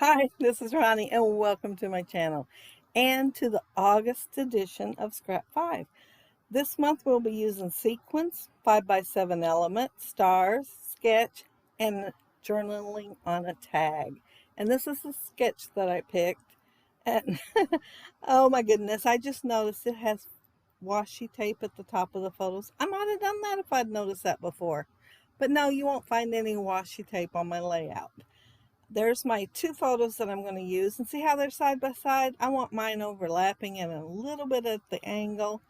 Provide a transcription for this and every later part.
Hi, this is Ronnie, and welcome to my channel and to the August edition of Scrap 5. This month we'll be using sequins, 5x7 element, stars, sketch, and journaling on a tag. And this is the sketch that I picked. And oh my goodness, I just noticed it has washi tape at the top of the photos. I might have done that if I'd noticed that before. But no, you won't find any washi tape on my layout. There's my two photos that I'm going to use, and see how they're side by side? I want mine overlapping and a little bit at the angle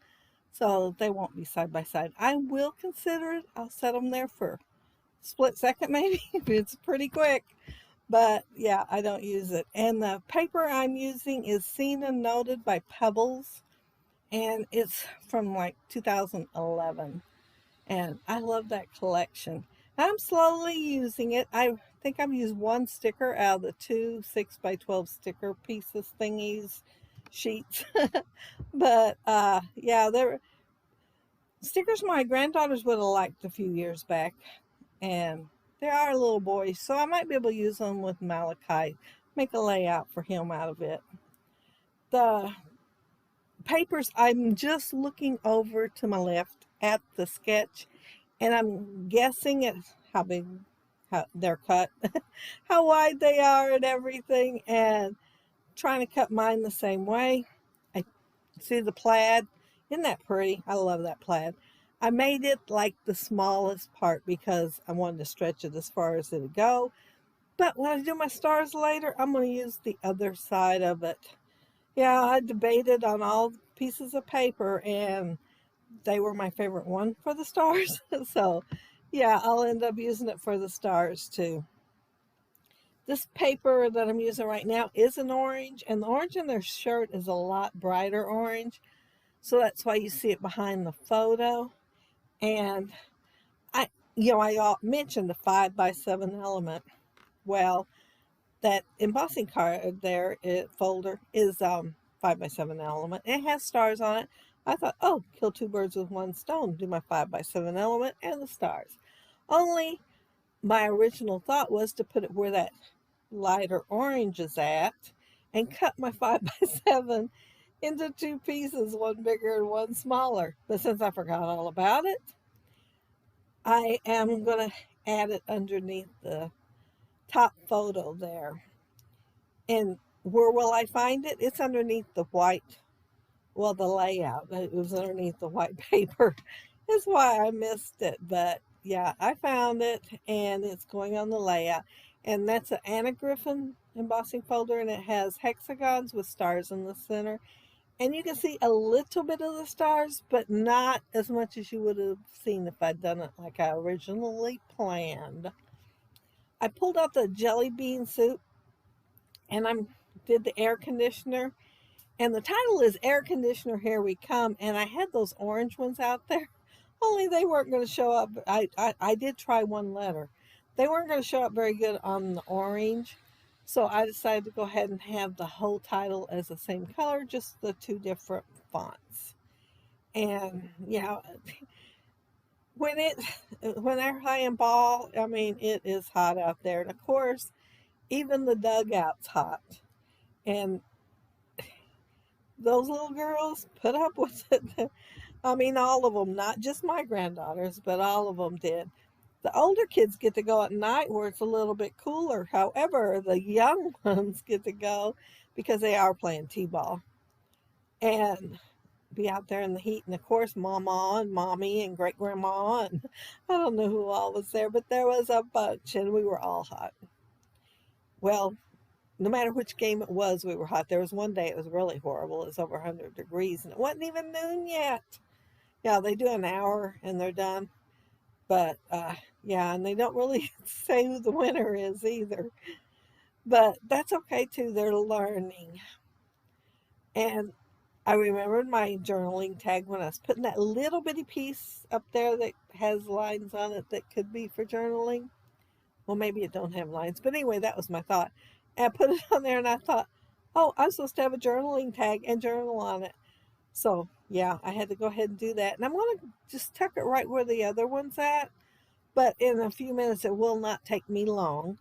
so they won't be side by side. I will consider it. I'll set them there for a split second maybe if it's pretty quick. But yeah, I don't use it. And the paper I'm using is Seen and Noted by Pebbles, and it's from like 2011. And I love that collection. I'm slowly using it. I think I've used one sticker out of the two 6x12 sticker pieces thingies, sheets. But yeah, they're stickers my granddaughters would have liked a few years back. And they are little boys, so I might be able to use them with Malachi. Make a layout for him out of it. The papers, I'm just looking over to my left at the sketch, and I'm guessing at how big how they're cut, how wide they are and everything, and trying to cut mine the same way. I see the plaid. Isn't that pretty? I love that plaid. I made it like the smallest part because I wanted to stretch it as far as it'd go. But when I do my stars later, I'm going to use the other side of it. Yeah, I debated on all pieces of paper, and they were my favorite one for the stars. So yeah, I'll end up using it for the stars too. This paper that I'm using right now is an orange, and the orange in their shirt is a lot brighter orange. So that's why you see it behind the photo. And I mentioned the 5x7 element. Well, that embossing card there, folder, is 5x7 element. It has stars on it. I thought, oh, kill two birds with one stone. Do my 5x7 element and the stars. Only my original thought was to put it where that lighter orange is at and cut my 5x7 into two pieces, one bigger and one smaller. But since I forgot all about it, I am going to add it underneath the top photo there. And where will I find it? It's underneath the white, well, the layout. It was underneath the white paper. That's why I missed it. But yeah, I found it, and it's going on the layout. And that's an Anna Griffin embossing folder, and it has hexagons with stars in the center. And you can see a little bit of the stars, but not as much as you would have seen if I'd done it like I originally planned. I pulled out the jelly bean soup, and I did the air conditioner. And the title is Air Conditioner Here We Come. And I had those orange ones out there, only they weren't going to show up. I did try one letter. They weren't going to show up very good on the orange. So I decided to go ahead and have the whole title as the same color, just the two different fonts. And yeah, when it whenever I emboss, I mean, it is hot out there. And of course, even the dugout's hot. And those little girls put up with it. I mean, all of them, not just my granddaughters, but all of them did. The older kids get to go at night where it's a little bit cooler. However, the young ones get to go because they are playing t-ball and be out there in the heat. And of course, Mama and Mommy and Great Grandma, and I don't know who all was there, but there was a bunch, and we were all hot. Well, no matter which game it was, we were hot. There was one day it was really horrible. It was over 100 degrees, and it wasn't even noon yet. Yeah, they do an hour and they're done. But yeah, and they don't really say who the winner is either. But that's okay too. They're learning. And I remembered my journaling tag when I was putting that little bitty piece up there that has lines on it that could be for journaling. Well, maybe it don't have lines. But anyway, that was my thought. And I put it on there and I thought, oh, I'm supposed to have a journaling tag and journal on it. So yeah, I had to go ahead and do that. And I'm going to just tuck it right where the other one's at. But in a few minutes, it will not take me long.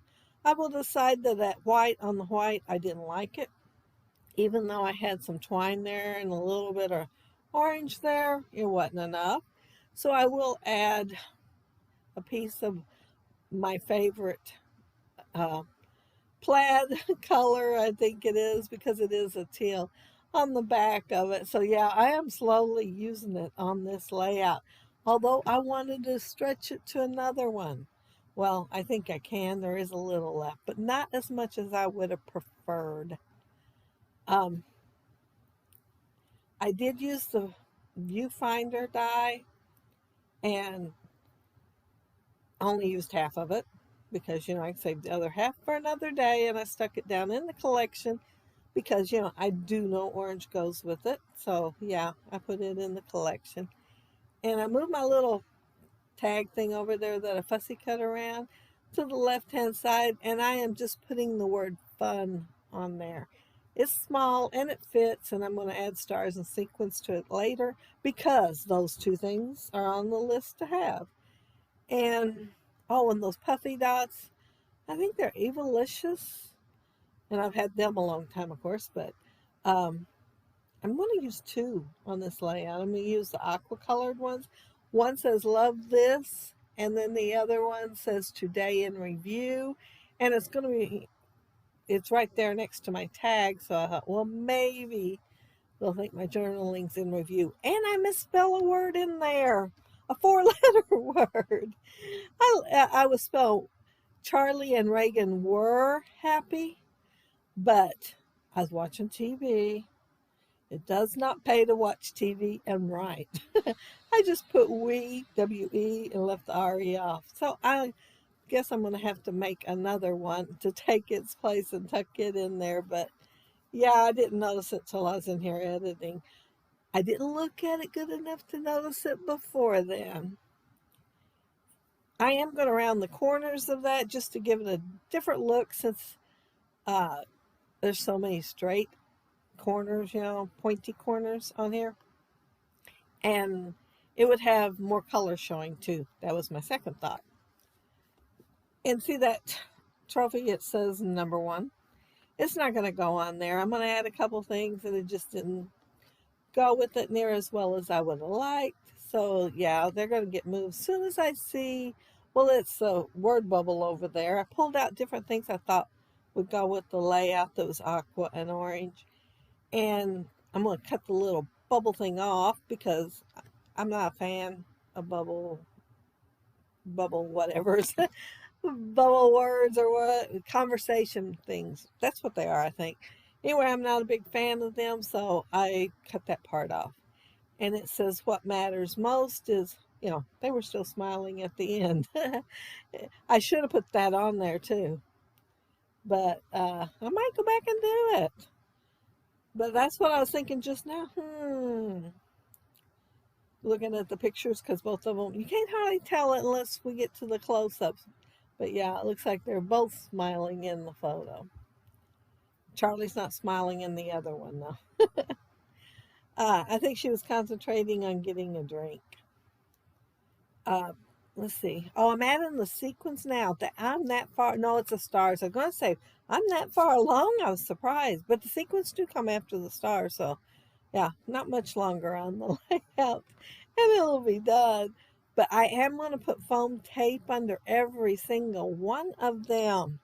I will decide that that white on the white, I didn't like it. Even though I had some twine there and a little bit of orange there, it wasn't enough. So I will add a piece of my favorite uh, plaid color, I think it is, because it is a teal on the back of it. So yeah, I am slowly using it on this layout. Although I wanted to stretch it to another one. Well, I think I can. There is a little left, but not as much as I would have preferred. Um, I did use the viewfinder die and only used half of it because, I saved the other half for another day and I stuck it down in the collection because, I do know orange goes with it. So, yeah, I put it in the collection. And I moved my little tag thing over there that I fussy cut around to the left-hand side, and I am just putting the word fun on there. It's small and it fits, and I'm going to add stars and sequins to it later because those two things are on the list to have. And, oh, and those puffy dots, I think they're Evilicious, and I've had them a long time, of course, but um, I'm going to use two on this layout. I'm going to use the aqua colored ones. One says love this, and then the other one says today in review. And it's right there next to my tag. So I thought, well, maybe they'll think my journaling's in review. And I misspell a word in there, a 4-letter word. I was spelled Charlie and Reagan were happy, but I was watching TV. It does not pay to watch TV and write. I just put we, W-E, and left the R-E off. So I guess I'm going to have to make another one to take its place and tuck it in there. But yeah, I didn't notice it till I was in here editing. I didn't look at it good enough to notice it before then. I am going to round the corners of that just to give it a different look since uh, there's so many straight corners, pointy corners on here. And it would have more color showing too. That was my second thought. And see that trophy, it says number 1. It's not going to go on there. I'm going to add a couple things and it just didn't go with it near as well as I would have liked. So yeah, they're going to get moved as soon as I see, well, it's a word bubble over there. I pulled out different things I thought would go with the layout that was aqua and orange. And I'm going to cut the little bubble thing off because I'm not a fan of bubble whatever's bubble words or what conversation things. That's what they are, I think. Anyway, I'm not a big fan of them, so I cut that part off. And it says what matters most is, they were still smiling at the end. I should have put that on there too. But I might go back and do it. But that's what I was thinking just now. Looking at the pictures because both of them, you can't hardly tell it unless we get to the close-ups. But yeah, it looks like they're both smiling in the photo. Charlie's not smiling in the other one though. I think she was concentrating on getting a drink. Let's see. Oh, I'm adding the sequence now. I'm that far. No, it's the stars. I'm going to say I'm that far along. I was surprised. But the sequence do come after the stars. So yeah, not much longer on the layout. And it'll be done. But I am going to put foam tape under every single one of them.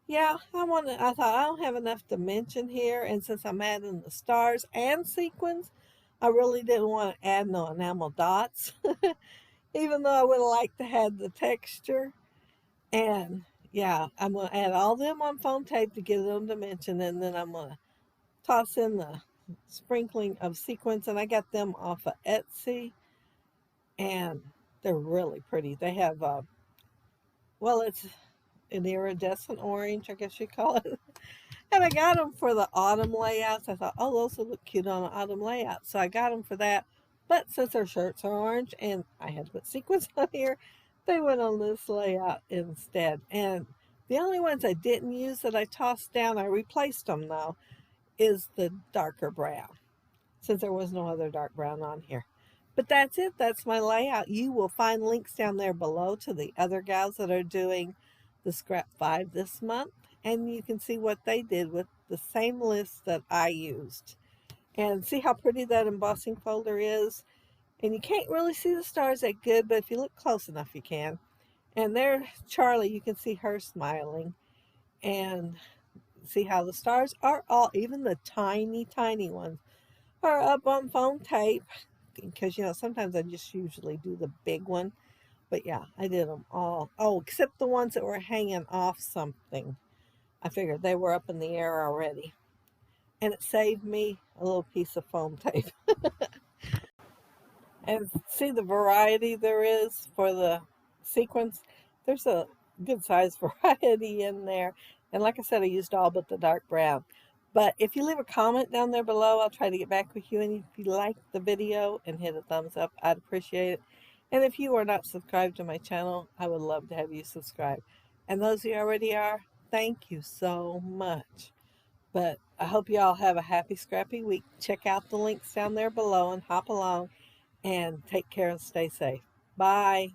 Yeah, I thought I don't have enough dimension here. And since I'm adding the stars and sequins, I really didn't want to add no enamel dots. Even though I would have liked to have the texture. And yeah, I'm going to add all them on foam tape to give them dimension. And then I'm going to toss in the sprinkling of sequins. And I got them off of Etsy. And they're really pretty. They have, well, it's an iridescent orange, I guess you call it. And I got them for the autumn layouts. I thought, oh, those will look cute on an autumn layout. So I got them for that. But since their shirts are orange and I had to put sequins on here, they went on this layout instead. And the only ones I didn't use that I tossed down, I replaced them though, is the darker brown, since there was no other dark brown on here. But that's it. That's my layout. You will find links down there below to the other gals that are doing the Scrap 5 this month, and you can see what they did with the same list that I used. And see how pretty that embossing folder is? And you can't really see the stars that good, but if you look close enough, you can. And there, Charlie, you can see her smiling. And see how the stars are all, even the tiny, tiny ones, are up on foam tape. Because, sometimes I just usually do the big one. But yeah, I did them all. Oh, except the ones that were hanging off something. I figured they were up in the air already. And it saved me a little piece of foam tape. And see the variety there is for the sequins. There's a good size variety in there. And like I said, I used all but the dark brown. But if you leave a comment down there below, I'll try to get back with you. And if you like the video and hit a thumbs up, I'd appreciate it. And if you are not subscribed to my channel, I would love to have you subscribe. And those who already are, thank you so much. But I hope you all have a happy, scrappy week. Check out the links down there below and hop along and take care and stay safe. Bye.